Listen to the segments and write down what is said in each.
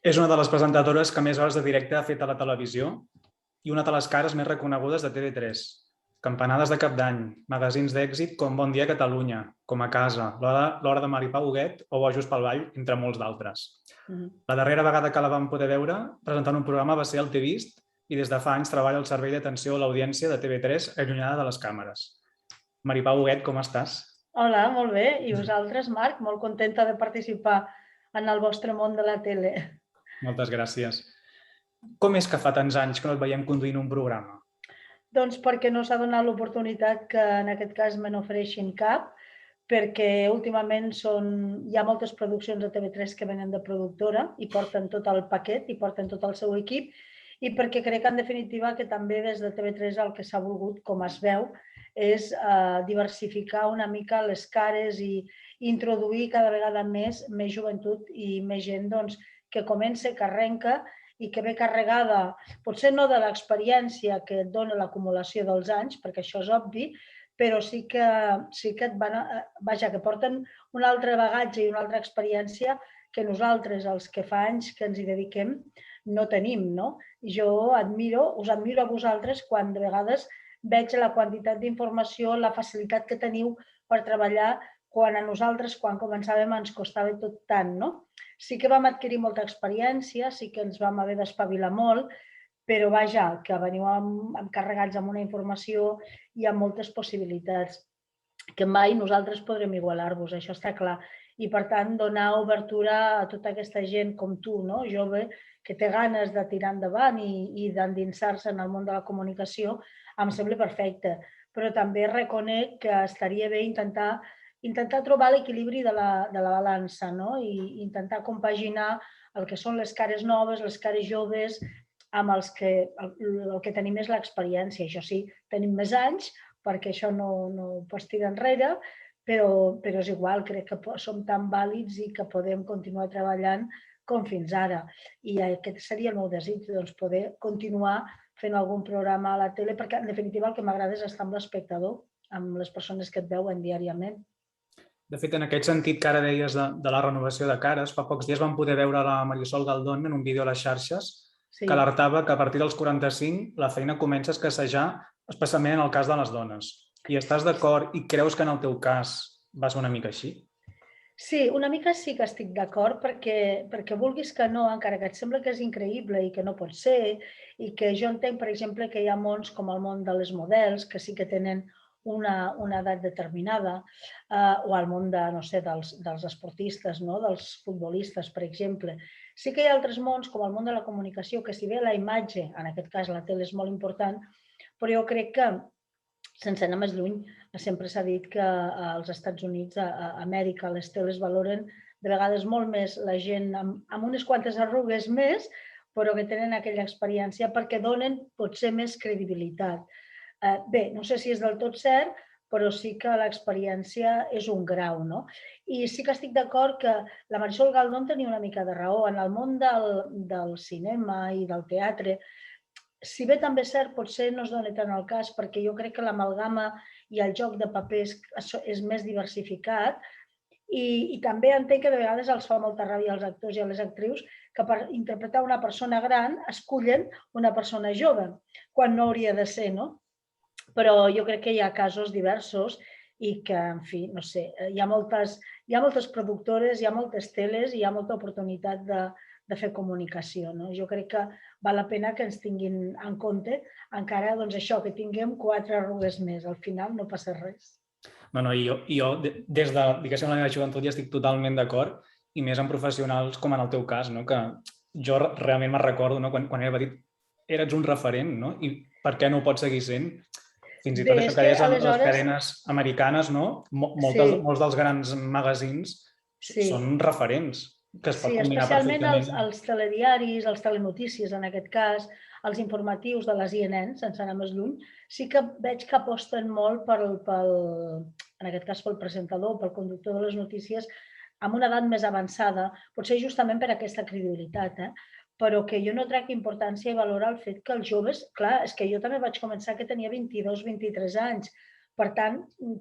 És una de les presentadores que més hores de directe ha fet a la televisió i una de les cares més reconegudes de TV3. Campanades de cap d'any, magazins d'èxit com Bon dia Catalunya, Com a casa, L'hora de Maripà Huguet o Bojos pel ball, entre molts d'altres. La darrera vegada que la vam poder veure presentant un programa va ser el T'he vist i des de fa anys treballa al servei d'atenció a l'audiència de TV3 allunyada de les càmeres. Maripà Huguet, com estàs? Hola, molt bé. I vosaltres, Marc? Molt contenta de participar en el vostre món de la tele. Moltes gràcies. Com és que fa tants anys que no et veiem conduint un programa? Doncs perquè no s'ha donat l'oportunitat que en aquest cas me n'ofereixin cap, perquè últimament hi ha moltes produccions de TV3 que venen de productora i porten tot el paquet i porten tot el seu equip i perquè crec en definitiva que també des de TV3 el que s'ha volgut, com es veu, és diversificar una mica les cares i introduir cada vegada més joventut i més gent que comença, que arrenca i que ve carregada, potser no de l'experiència que et dona l'acumulació dels anys, perquè això és obvi, però sí que et que porten un altre bagatge i una altra experiència que nosaltres, els que fa anys que ens hi dediquem, no tenim, no? Jo us admiro a vosaltres quan de vegades veig la quantitat d'informació, la facilitat que teniu per treballar, quan a nosaltres, quan començàvem, ens costava tot tant, no? Sí que vam adquirir molta experiència, sí que ens vam haver d'espavilar molt, però vaja, que veniu carregats amb una informació i amb moltes possibilitats que mai nosaltres podrem igualar-vos, això està clar. I, per tant, donar obertura a tota aquesta gent com tu, jove, que té ganes de tirar endavant i d'endinsar-se en el món de la comunicació, em sembla perfecte. Però també reconec que estaria bé intentar trobar l'equilibri de la balança i intentar compaginar el que són les cares noves, les cares joves, amb el que tenim és l'experiència. Això sí, tenim més anys, perquè això no ho pots tirar enrere, però és igual, crec que som tan vàlids i que podem continuar treballant com fins ara. I aquest seria el meu desig, poder continuar fent algun programa a la tele, perquè en definitiva el que m'agrada és estar amb l'espectador, amb les persones que et veuen diàriament. De fet, en aquest sentit que ara deies de la renovació de cares, fa pocs dies vam poder veure la Marisol Galdón en un vídeo a les xarxes que alertava que a partir dels 45 la feina comença a escassejar, especialment en el cas de les dones. I estàs d'acord i creus que en el teu cas va ser una mica així? Sí, una mica sí que estic d'acord perquè vulguis que no, encara que et sembla que és increïble i que no pot ser, i que jo entenc, per exemple, que hi ha mons com el món de les models, que sí que tenen una edat determinada, o el món dels esportistes, dels futbolistes, per exemple. Sí que hi ha altres mons, com el món de la comunicació, que si bé la imatge, en aquest cas la tele, és molt important, però jo crec que, sense anar més lluny, sempre s'ha dit que als Estats Units, a Amèrica, les teles valoren de vegades molt més la gent amb unes quantes arrugues més, però que tenen aquella experiència perquè donen potser més credibilitat. Bé, no sé si és del tot cert, però sí que l'experiència és un grau, no? I sí que estic d'acord que la Marisol Galdón tenia una mica de raó. En el món del cinema i del teatre, si bé també és cert, potser no es dona tant el cas, perquè jo crec que l'amalgama i el joc de papers és més diversificat i també entenc que de vegades els fa molta ràbia als actors i a les actrius que per interpretar una persona gran escullen una persona jove, quan no hauria de ser, no? Però jo crec que hi ha casos diversos i que, en fi, no sé, hi ha moltes productores, hi ha moltes teles i hi ha molta oportunitat de fer comunicació. Jo crec que val la pena que ens tinguin en compte, encara això, que tinguem 4 arrugues més. Al final no passa res. No, jo des de, diguéssim, la meva joventut ja estic totalment d'acord, i més en professionals com en el teu cas, que jo realment me'n recordo, quan era petit, eres un referent, i per què no ho pots seguir sent? Fins i tot això que deies amb les cadenes americanes, molts dels grans magazins són referents, que es pot combinar perfectament. Sí, especialment els telediaris, els telenotícies, en aquest cas, els informatius de les INN, sense anar més lluny, sí que veig que aposten molt en aquest cas pel presentador, pel conductor de les notícies, amb una edat més avançada, potser justament per aquesta credibilitat, però que jo no trec importància i valorar el fet que els joves, clar, és que jo també vaig començar que tenia 22-23 anys, per tant,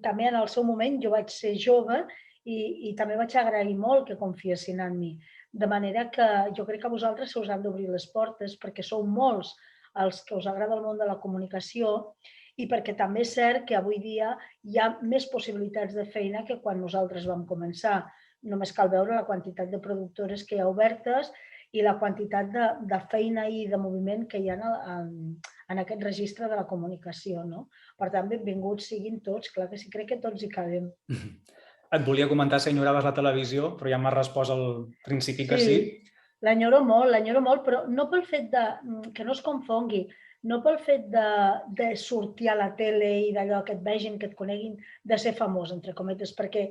també en el seu moment jo vaig ser jove i també vaig agrair molt que confiessin en mi. De manera que jo crec que a vosaltres se us han d'obrir les portes perquè sou molts els que us agrada el món de la comunicació i perquè també és cert que avui dia hi ha més possibilitats de feina que quan nosaltres vam començar. Només cal veure la quantitat de productores que hi ha obertes i la quantitat de feina i de moviment que hi ha en aquest registre de la comunicació. No? Per tant, benvinguts siguin tots, clar que sí, crec que tots hi cabem. Et volia comentar si enyoraves la televisió, però ja m'has respost al principi que sí. L'enyoro molt, però no pel fet que no es confongui, no pel fet de sortir a la tele i d'allò que et vegin, que et coneguin, de ser famós, entre cometes, perquè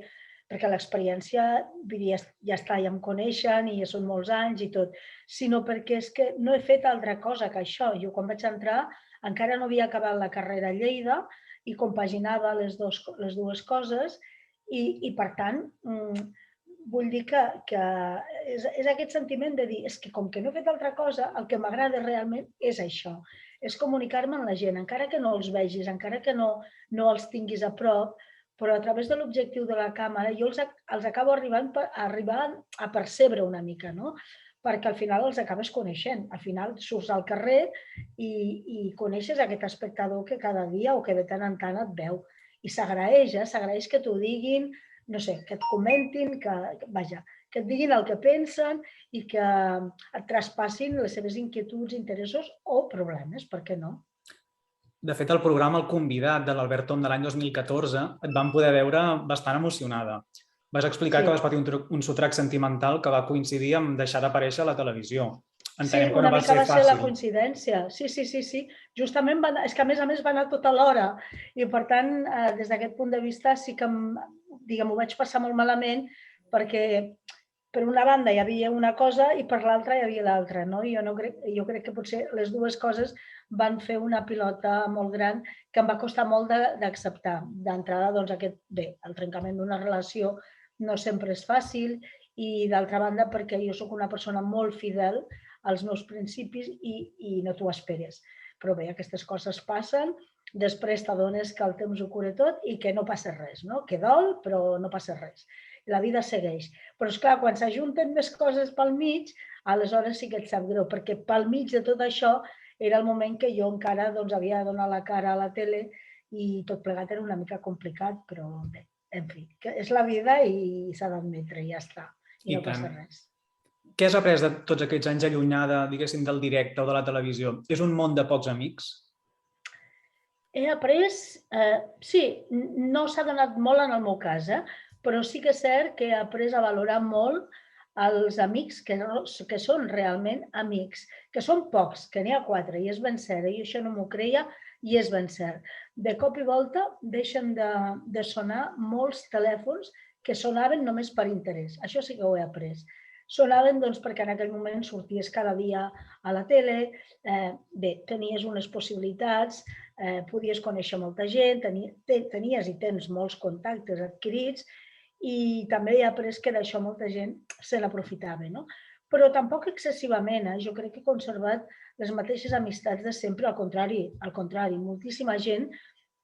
l'experiència ja està, ja em coneixen i ja són molts anys i tot, sinó perquè és que no he fet altra cosa que això. Jo quan vaig entrar encara no havia acabat la carrera a Lleida i compaginava les dues coses i per tant, vull dir que és aquest sentiment de dir és que com que no he fet altra cosa, el que m'agrada realment és això, és comunicar-me amb la gent, encara que no els vegis, encara que no els tinguis a prop, però a través de l'objectiu de la càmera jo els acabo arribant a percebre una mica, no? Perquè al final els acabes coneixent. Al final surts al carrer i coneixes aquest espectador que cada dia o que de tant en tant et veu. I s'agraeix que t'ho diguin, no sé, que et comentin, que et diguin el que pensen i que et traspassin les seves inquietuds, interessos o problemes, per què no? De fet, el programa El convidat de l'Albert Tom de l'any 2014 et van poder veure bastant emocionada. Vas explicar que vas patir un sotrac sentimental que va coincidir amb deixar d'aparèixer a la televisió. Entenem que no va ser fàcil. Sí, una mica va ser la coincidència. Sí. Justament, és que a més va anar tota l'hora. I per tant, des d'aquest punt de vista sí que ho vaig passar molt malament perquè per una banda hi havia una cosa i per l'altra hi havia l'altra. Jo crec que potser les dues coses van fer una pilota molt gran que em va costar molt d'acceptar. D'entrada, doncs, el trencament d'una relació no sempre és fàcil i d'altra banda perquè jo sóc una persona molt fidel als meus principis i no t'ho esperes. Però bé, aquestes coses passen, després t'adones que el temps ho cura tot i que no passa res, no? Que dol, però no passa res. La vida segueix. Però, esclar, quan s'ajunten més coses pel mig, aleshores sí que et sap greu, perquè pel mig de tot això era el moment que jo encara havia de donar la cara a la tele i tot plegat era una mica complicat, però bé, en fi, que és la vida i s'ha d'admetre, ja està, i no passa res. Què has après de tots aquests anys allunyada, diguéssim, del directe o de la televisió? És un món de pocs amics? He après, sí, no s'ha donat molt en el meu cas, però sí que és cert que he après a valorar molt els amics que són realment amics, que són pocs, que n'hi ha 4, i és ben cert, i això no m'ho creia, i és ben cert. De cop i volta deixen de sonar molts telèfons que sonaven només per interès. Això sí que ho he après. Sonaven perquè en aquell moment sorties cada dia a la tele, tenies unes possibilitats, podies conèixer molta gent, tenies i tens molts contactes adquirits i també he après que d'això molta gent se n'aprofitava, no? Però tampoc excessivament, jo crec que he conservat les mateixes amistats de sempre, al contrari, moltíssima gent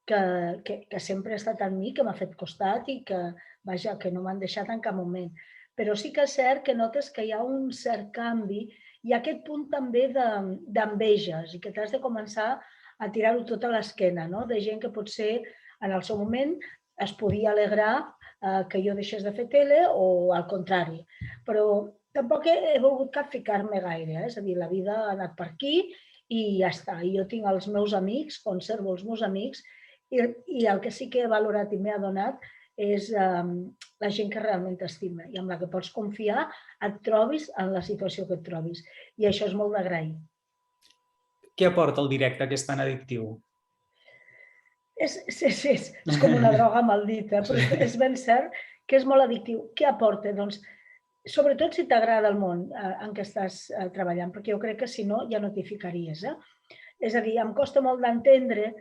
que sempre ha estat amb mi, que m'ha fet costat i que no m'han deixat en cap moment. Però sí que és cert que notes que hi ha un cert canvi i aquest punt també d'enveges i que t'has de començar a tirar-ho tot a l'esquena, no? De gent que potser en el seu moment es podia alegrar que jo deixés de fer tele o al contrari. Però tampoc he volgut capficar-me gaire, és a dir, la vida ha anat per aquí i ja està. Jo tinc els meus amics, conservo els meus amics i el que sí que he valorat i m'he adonat és la gent que realment t'estima i amb la que pots confiar et trobis en la situació que et trobis. I això és molt d'agrair. Què aporta el directe que és tan addictiu? És com una droga maldita, però és ben cert que és molt addictiu. Què aporta? Doncs, sobretot si t'agrada el món en què estàs treballant, perquè jo crec que si no ja no t'hi ficaries. És a dir, em costa molt d'entendre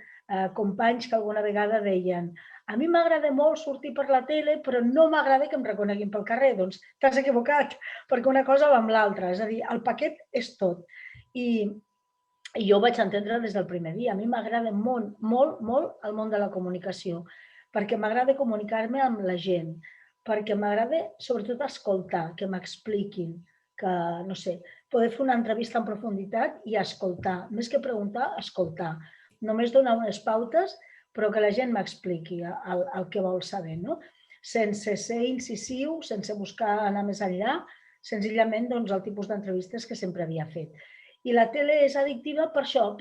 companys que alguna vegada deien a mi m'agrada molt sortir per la tele, però no m'agrada que em reconeguin pel carrer. Doncs t'has equivocat, perquè una cosa va amb l'altra. És a dir, el paquet és tot. I jo ho vaig entendre des del primer dia. A mi m'agrada molt, molt, molt el món de la comunicació, perquè m'agrada comunicar-me amb la gent, perquè m'agrada sobretot escoltar, que m'expliquin, que, no sé, poder fer una entrevista en profunditat i escoltar. Més que preguntar, escoltar. Només donar unes pautes, però que la gent m'expliqui el que vol saber, no? Sense ser incisiu, sense buscar anar més enllà, senzillament doncs, el tipus d'entrevistes que sempre havia fet. I la tele és addictiva per això,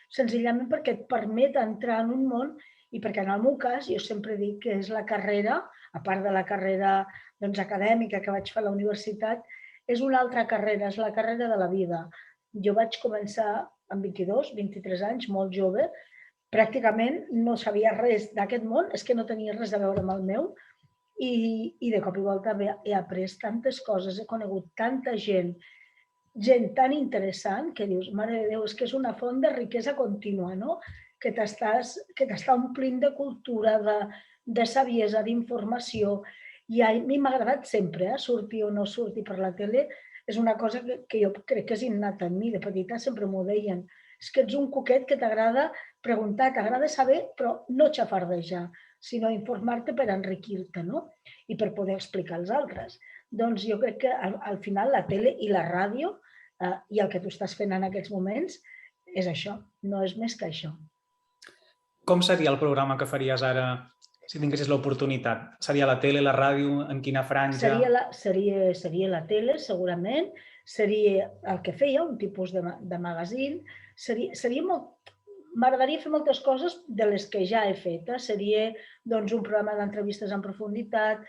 senzillament perquè et permet entrar en un món i perquè en el meu cas jo sempre dic que és la carrera, a part de la carrera acadèmica que vaig fer a la universitat, és una altra carrera, és la carrera de la vida. Jo vaig començar amb 23 anys, molt jove, pràcticament no sabia res d'aquest món, és que no tenia res a veure amb el meu, i de cop i volta he après tantes coses, he conegut tanta gent tan interessant que dius, mare de Déu, és que és una font de riquesa contínua, no? Que t'està omplint de cultura, de saviesa, d'informació. I a mi m'ha agradat sempre, sortir o no sortir per la tele, és una cosa que jo crec que és innata en mi. De petita sempre m'ho deien. És que ets un cuquet que t'agrada preguntar, t'agrada saber, però no xafardejar, sinó informar-te per enriquir-te, no? I per poder explicar als altres. Doncs jo crec que al final la tele i la ràdio i el que tu estàs fent en aquests moments és això, no és més que això. Com seria el programa que faries ara si tinguessis l'oportunitat? Seria la tele, la ràdio, en quina franja? Seria la tele, segurament. Seria el que feia, un tipus de magazín. M'agradaria fer moltes coses de les que ja he fet. Seria un programa d'entrevistes en profunditat,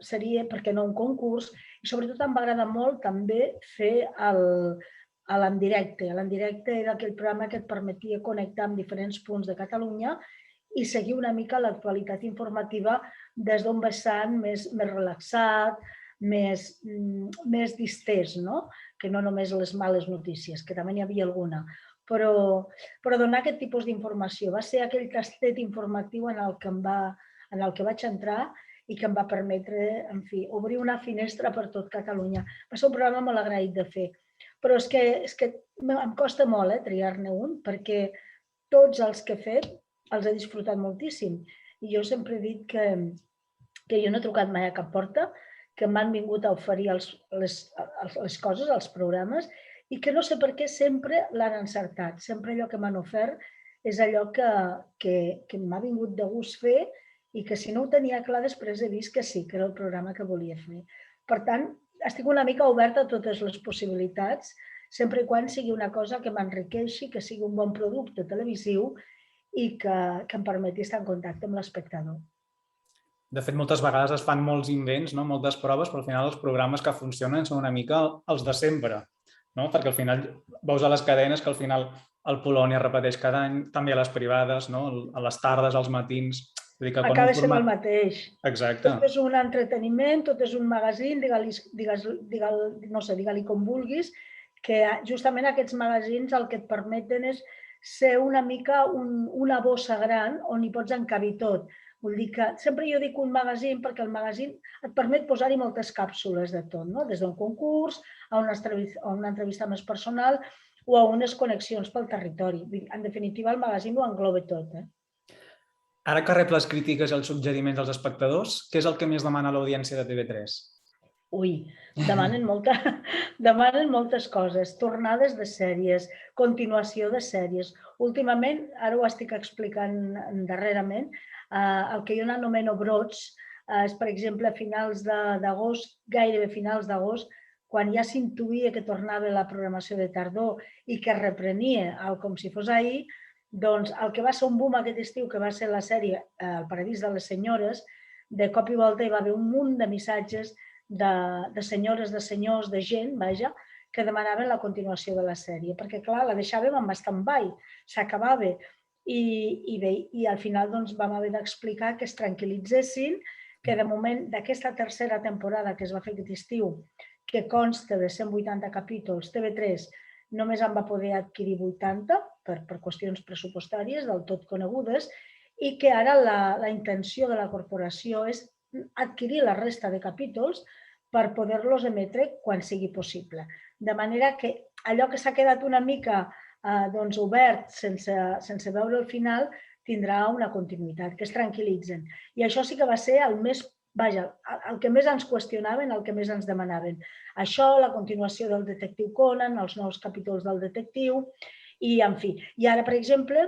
seria, per què no, un concurs. I sobretot em va agradar molt també fer l'en directe. L'en directe era aquell programa que et permetia connectar amb diferents punts de Catalunya i seguir una mica l'actualitat informativa des d'un vessant més relaxat, més distès, no? Que no només les males notícies, que també n'hi havia alguna. Però donar aquest tipus d'informació va ser aquell tastet informatiu en el que vaig entrar i que em va permetre, en fi, obrir una finestra per tot Catalunya. Va ser un programa molt agraït de fer. Però és que em costa molt triar-ne un, perquè tots els que he fet els he disfrutat moltíssim. I jo sempre he dit que jo no he trucat mai a cap porta, que m'han vingut a oferir les coses, els programes, i que no sé per què sempre l'han encertat. Sempre allò que m'han ofert és allò que m'ha vingut de gust fer i que si no ho tenia clar després he vist que sí, que era el programa que volia fer. Per tant, estic una mica oberta a totes les possibilitats, sempre i quan sigui una cosa que m'enriqueixi, que sigui un bon producte televisiu i que em permeti estar en contacte amb l'espectador. De fet, moltes vegades es fan molts invents, moltes proves, però al final els programes que funcionen són una mica els de sempre, perquè al final veus a les cadenes que al final el Polònia repeteix cada any, també a les privades, a les tardes, als matins. Acaba sent el mateix. Exacte. Tot és un entreteniment, tot és un magazín, digue-li com vulguis, que justament aquests magazins el que et permeten és ser una mica una bossa gran on hi pots encabir tot. Vull dir que sempre jo dic un magazín perquè el magazín et permet posar-hi moltes càpsules de tot, des d'un concurs a una entrevista més personal o a unes connexions pel territori. En definitiva, el magazín ho engloba tot. Ara que rep les crítiques i els suggeriments dels espectadors, què és el que més demana l'audiència de TV3? Ui, demanen moltes coses, tornades de sèries, continuació de sèries. Últimament, ara ho estic explicant darrerament, el que jo n'anomeno brots és, per exemple, a finals d'agost, gairebé finals d'agost, quan ja s'intuïa que tornava la programació de tardor i que reprenia com si fos ahir, doncs el que va ser un boom aquest estiu, que va ser la sèrie El paradís de les senyores, de cop i volta hi va haver un munt de missatges de senyores, de senyors, de gent, vaja, que demanaven la continuació de la sèrie, perquè, clar, la deixàvem en stand-by, s'acabava. I al final vam haver d'explicar que es tranquil·litzessin, que de moment d'aquesta tercera temporada que es va fer aquest estiu, que consta de 180 capítols, TV3 només en va poder adquirir 80 per qüestions pressupostàries del tot conegudes i que ara la intenció de la corporació és adquirir la resta de capítols per poder-los emetre quan sigui possible. De manera que allò que s'ha quedat una mica obert sense veure el final tindrà una continuïtat, que es tranquil·litzen. I això sí que va ser el més Vaja, el que més ens qüestionaven, el que més ens demanaven. Això, la continuació del Detectiu Conan, els nous capítols del Detectiu, i en fi. I ara, per exemple,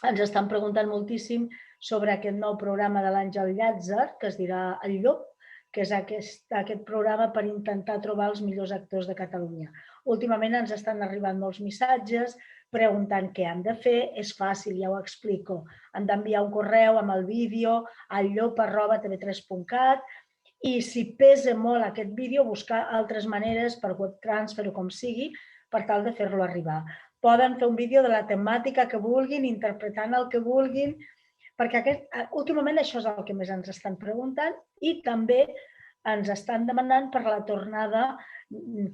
ens estan preguntant moltíssim sobre aquest nou programa de l'Àngel Llàtzer, que es dirà El Llop, que és aquest programa per intentar trobar els millors actors de Catalunya. Últimament ens estan arribant molts missatges preguntant què han de fer. És fàcil, ja ho explico. Han d'enviar un correu amb el vídeo al llop@tv3.cat i si pesa molt aquest vídeo, buscar altres maneres per web transfer o com sigui, per tal de fer-lo arribar. Poden fer un vídeo de la temàtica que vulguin, interpretant el que vulguin, perquè últimament això és el que més ens estan preguntant i també ens estan demanant per la tornada,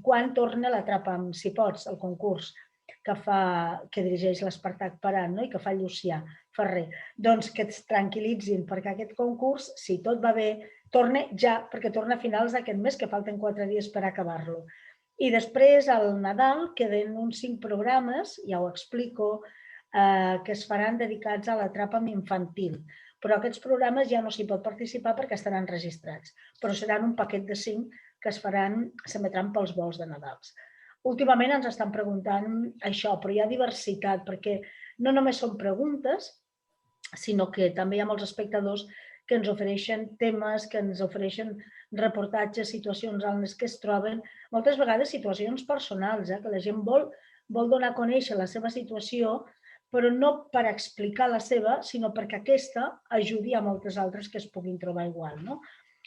quan torna l'Atrapa'm si pots, el concurs que dirigeix l'Espartac Paran i que fa Llucià Ferrer. Doncs que es tranquil·litzin, perquè aquest concurs, si tot va bé, torna ja, perquè torna a finals d'aquest mes, que falten 4 dies per acabar-lo. I després, al Nadal, queden uns 5 programes, ja ho explico, que es faran dedicats a l'Atrapa'm infantil. Però aquests programes ja no s'hi pot participar perquè estaran registrats, però seran un paquet de 5 que s'emetran pels vols de Nadals. Últimament ens estan preguntant això, però hi ha diversitat, perquè no només són preguntes, sinó que també hi ha molts espectadors que ens ofereixen temes, que ens ofereixen reportatges, situacions en les que es troben, moltes vegades situacions personals, que la gent vol donar a conèixer la seva situació, però no per explicar la seva, sinó perquè aquesta ajudi a moltes altres que es puguin trobar igual.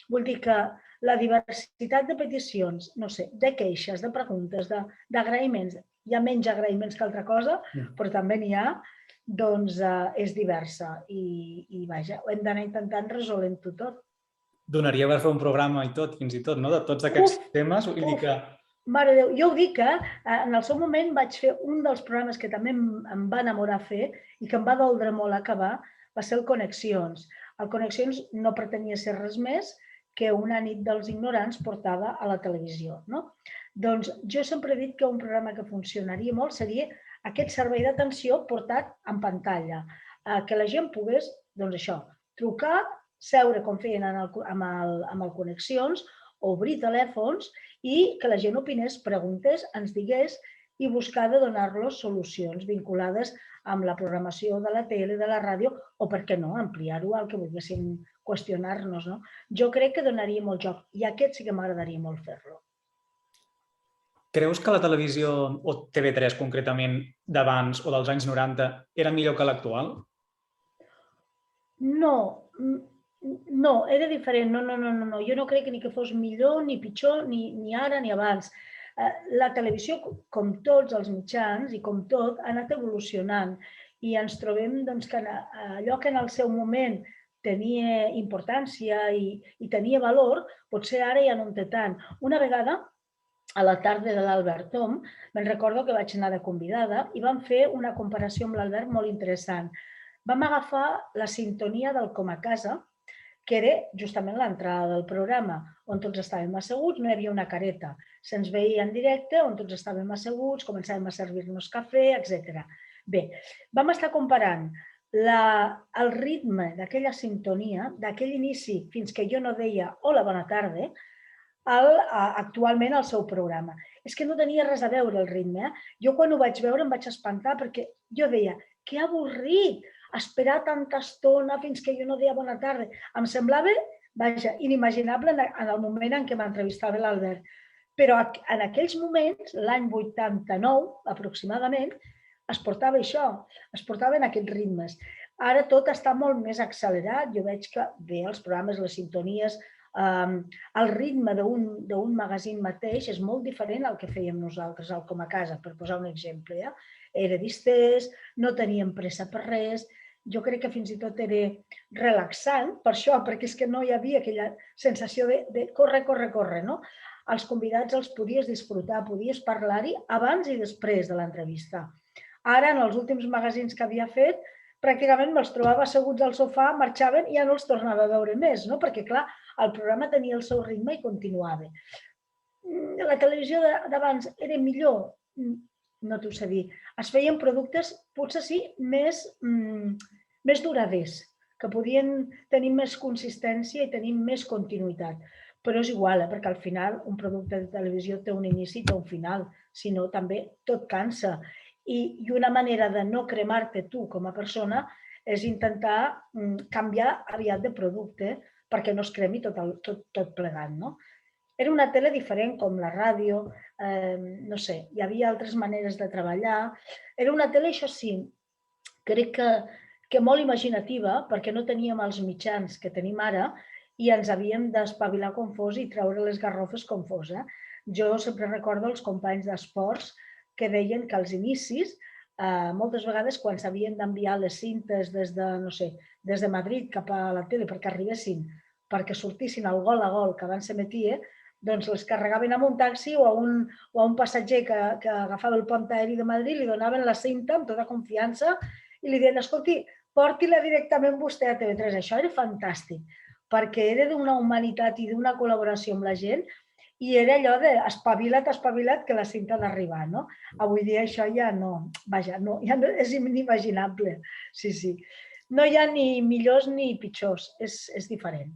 Vull dir que la diversitat de peticions, no sé, de queixes, de preguntes, d'agraïments, hi ha menys agraïments que altra cosa, però també n'hi ha, doncs és diversa i vaja, hem d'anar intentant resolent-ho tot. Donaria per fer un programa i tot, fins i tot, no? De tots aquests temes, vull dir que... Mare de Déu, jo ho dic, en el seu moment vaig fer un dels programes que també em va enamorar fer i que em va doldre molt acabar, va ser el Connexions. El Connexions no pretenia ser res més que una nit dels ignorants portada a la televisió. Doncs jo sempre he dit que un programa que funcionaria molt seria aquest servei d'atenció portat en pantalla, que la gent pogués, doncs això, trucar, seure com feien amb el Connexions, obrir telèfons i que la gent opinés, preguntés, ens digués i buscar de donar-los solucions vinculades amb la programació de la tele, de la ràdio, o per què no, ampliar-ho al que volguéssim qüestionar-nos. Jo crec que donaria molt joc i aquest sí que m'agradaria molt fer-lo. Creus que la televisió, o TV3 concretament, d'abans o dels anys 90, era millor que l'actual? No, era diferent. No. Jo no crec ni que fos millor, ni pitjor, ni ara ni abans. La televisió, com tots els mitjans i com tot, ha anat evolucionant i ens trobem que allò que en el seu moment tenia importància i tenia valor, potser ara ja no en té tant. Una vegada, a la tarda de l'Albert Tom, me'n recordo que vaig anar de convidada i vam fer una comparació amb l'Albert molt interessant. Vam agafar la sintonia del Com a Casa, que era justament l'entrada del programa, on tots estàvem asseguts, no hi havia una careta. Se'ns veia en directe, on tots estàvem asseguts, començàvem a servir-nos cafè, etc. Bé, vam estar comparant el ritme d'aquella sintonia, d'aquell inici fins que jo no deia hola, bona tarda, actualment al seu programa. És que no tenia res a veure el ritme. Jo quan ho vaig veure em vaig espantar perquè jo deia, que avorrit, esperar tanta estona fins que jo no deia bona tarda. Em semblava, vaja, inimaginable en el moment en què m'entrevistava l'Albert. Però en aquells moments, l'any 89 aproximadament, es portava això, es portaven aquests ritmes. Ara tot està molt més accelerat. Jo veig que bé, els programes, les sintonies, el ritme d'un magazín mateix és molt diferent al que fèiem nosaltres al Com a Casa, per posar un exemple. Era distès, no teníem pressa per res, jo crec que fins i tot era relaxant per això, perquè és que no hi havia aquella sensació de córrer, no? Els convidats els podies disfrutar, podies parlar-hi abans i després de l'entrevista. Ara, en els últims magazins que havia fet, pràcticament me'ls trobava asseguts al sofà, marxaven i ja no els tornava a veure més, no? Perquè, clar, el programa tenia el seu ritme i continuava. La televisió d'abans era millor? No t'ho sé dir. Es feien productes, potser sí, més duraders, que podien tenir més consistència i tenir més continuïtat. Però és igual, perquè al final un producte de televisió té un inici i té un final, si no també tot cansa. I una manera de no cremar-te tu com a persona és intentar canviar aviat de producte perquè no es cremi tot plegat, no? Era una tele diferent, com la ràdio, no sé, hi havia altres maneres de treballar. Era una tele, això sí, crec que molt imaginativa, perquè no teníem els mitjans que tenim ara i ens havíem d'espavilar com fos i treure les garrofes com fos. Jo sempre recordo els companys d'esports que deien que als inicis, moltes vegades quan s'havien d'enviar les cintes des de Madrid cap a la tele perquè arribessin, perquè sortissin al gol a gol que abans s'emetia, doncs les carregaven amb un taxi o a un passatger que agafava el pont aeri de Madrid, li donaven la cinta amb tota confiança i li deien, escolti, porti-la directament vostè a TV3. Això era fantàstic, perquè era d'una humanitat i d'una col·laboració amb la gent i era allò de espavila't, que la cinta ha d'arribar, no? Avui dia això ja no, vaja, no, ja no és inimaginable. Sí. No hi ha ni millors ni pitjors, és diferent.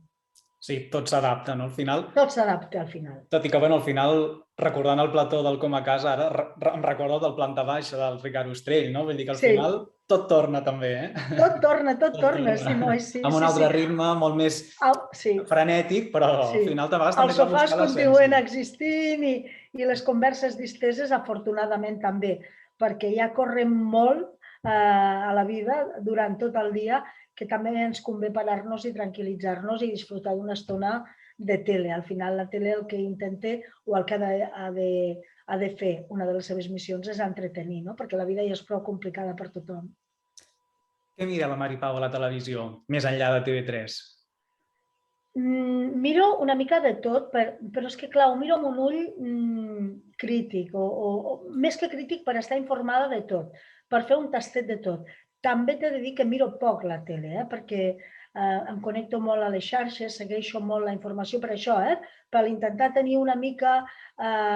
Sí, tot s'adapta, no? Al final... Tot s'adapta al final. Tot i que, bueno, al final, recordant el plató del Com a Casa, ara em recordo del Planta Baixa del Ricard Ostrell, no? Vull dir que al final tot torna també, Tot torna, sí, noi, sí. Amb un altre ritme molt més frenètic, però al final te vas també els sofàs continuen existint i les converses disteses, afortunadament també, perquè ja correm molt a la vida durant tot el dia, que també ens convé parar-nos i tranquil·litzar-nos i disfrutar d'una estona de tele. Al final la tele el que intenta o el que ha de fer, una de les seves missions és entretenir, no? Perquè la vida ja és prou complicada per tothom. Què mira la Mari Pau a la televisió, més enllà de TV3? Miro una mica de tot, però és que, clar, ho miro amb un ull crític, o més que crític per estar informada de tot, per fer un tastet de tot. També t'he de dir que miro poc la tele, perquè em connecto molt a les xarxes, segueixo molt la informació per això, per intentar tenir una mica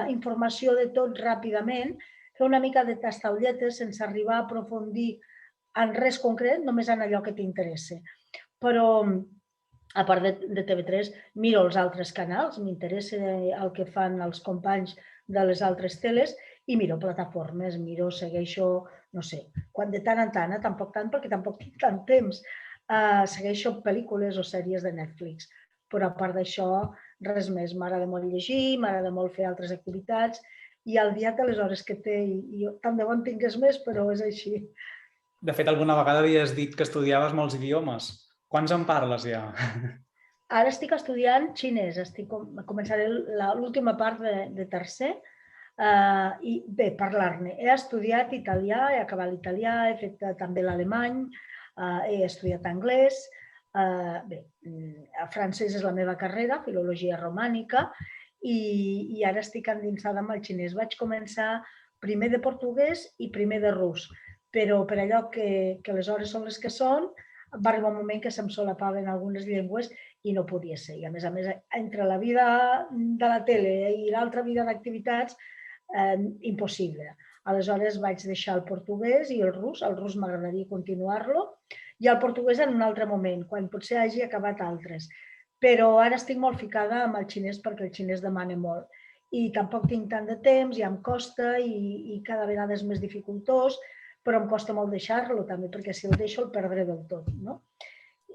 informació de tot ràpidament, fer una mica de tastaulletes sense arribar a aprofundir en res concret, només en allò que t'interessa. Però, a part de TV3, miro els altres canals, m'interessa el que fan els companys de les altres teles i miro plataformes, segueixo, no sé, de tant en tant, tampoc tant perquè tampoc tinc tant temps, segueixo pel·lícules o sèries de Netflix. Però a part d'això, res més. M'agrada molt llegir, m'agrada molt fer altres activitats i el dia té les hores que té i tant de bo en tingués més, però és així. De fet, alguna vegada havies dit que estudiaves molts idiomes. Quants en parles ja? Ara estic estudiant xinès. Començaré l'última part de tercer i bé, parlar-ne. He estudiat italià, he acabat l'italià, he fet també l'alemany, he estudiat anglès, bé, francès és la meva carrera, filologia romànica, i ara estic endinsada amb el xinès. Vaig començar primer de portuguès i primer de rus, però per allò que les hores són les que són, va arribar un moment que se'm solapaven algunes llengües i no podia ser. I a més, entre la vida de la tele i l'altra vida d'activitats, impossible. Aleshores vaig deixar el portuguès i el rus m'agradaria continuar-lo, i el portuguès en un altre moment, quan potser hagi acabat altres. Però ara estic molt ficada amb el xinès perquè el xinès demana molt. I tampoc tinc tant de temps, ja em costa i cada vegada és més dificultós, però em costa molt deixar-lo també, perquè si el deixo el perdré del tot.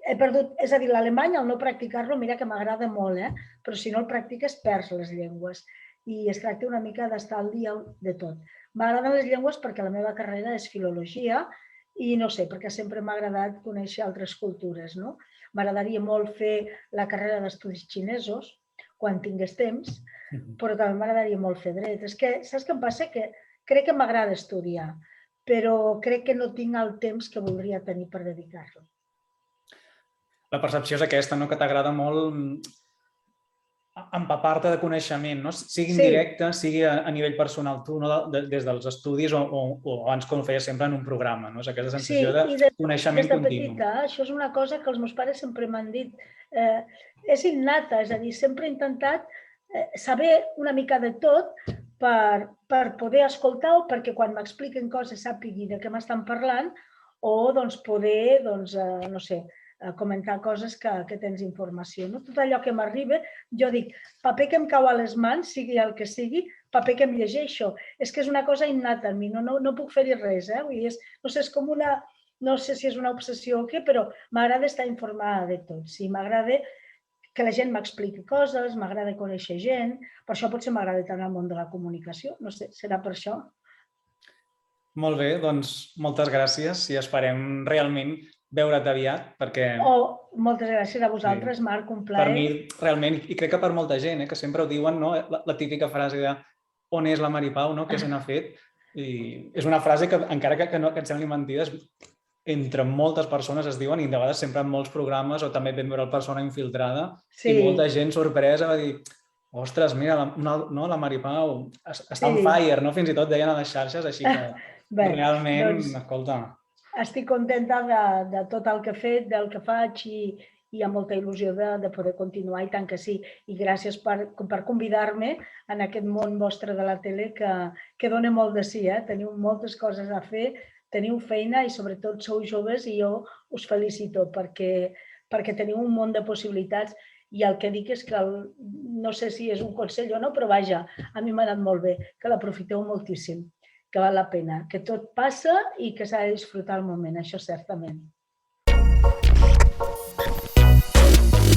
He perdut, és a dir, l'alemany, al no practicar-lo, mira que m'agrada molt, però si no el practiques perds les llengües i es tracta una mica d'estar al dia de tot. M'agraden les llengües perquè la meva carrera és filologia i no sé, perquè sempre m'ha agradat conèixer altres cultures. M'agradaria molt fer la carrera d'estudis xinesos quan tingués temps, però també m'agradaria molt fer dret. És que, saps què em passa? Que crec que m'agrada estudiar, però crec que no tinc el temps que voldria tenir per dedicar-lo. La percepció és aquesta, que t'agrada molt empapar-te de coneixement, sigui en directe, sigui a nivell personal, tu des dels estudis o abans com ho feies sempre en un programa, és aquesta sensació de coneixement continu. Des de petita, això és una cosa que els meus pares sempre m'han dit, és innata, és a dir, sempre he intentat saber una mica de tot per poder escoltar o perquè quan m'expliquen coses sàpigui de què m'estan parlant o poder, no sé, comentar coses que tens informació. Tot allò que m'arriba, jo dic, paper que em cau a les mans, sigui el que sigui, paper que em llegeixo. És que és una cosa innata en mi, no puc fer-hi res. No sé, és com una... No sé si és una obsessió o què, però m'agrada estar informada de tot. Sí, m'agrada que la gent m'expliqui coses, m'agrada conèixer gent, per això potser m'agrada tant el món de la comunicació, no sé, serà per això. Molt bé, doncs moltes gràcies i esperem realment veure't aviat, perquè... Moltes gràcies a vosaltres, Marc, un plaer. Per mi, realment, i crec que per molta gent, que sempre ho diuen, la típica frase de on és la Maripau, què se n'ha fet? I és una frase que, encara que et sembli mentida, entre moltes persones es diuen, i de vegades sempre en molts programes, o també vam veure el persona infiltrada, i molta gent sorpresa va dir, ostres, mira, la Maripau està on fire, fins i tot deien a les xarxes, així que realment, escolta... Estic contenta de tot el que he fet, del que faig i amb molta il·lusió de poder continuar, i tant que sí. I gràcies per convidar-me en aquest món vostre de la tele que dona molt de sí. Teniu moltes coses a fer, teniu feina i sobretot sou joves i jo us felicito perquè teniu un món de possibilitats i el que dic és que, no sé si és un consell o no, però vaja, a mi m'ha anat molt bé, que l'aprofiteu moltíssim, que val la pena, que tot passa i que s'ha de disfrutar el moment, això certament.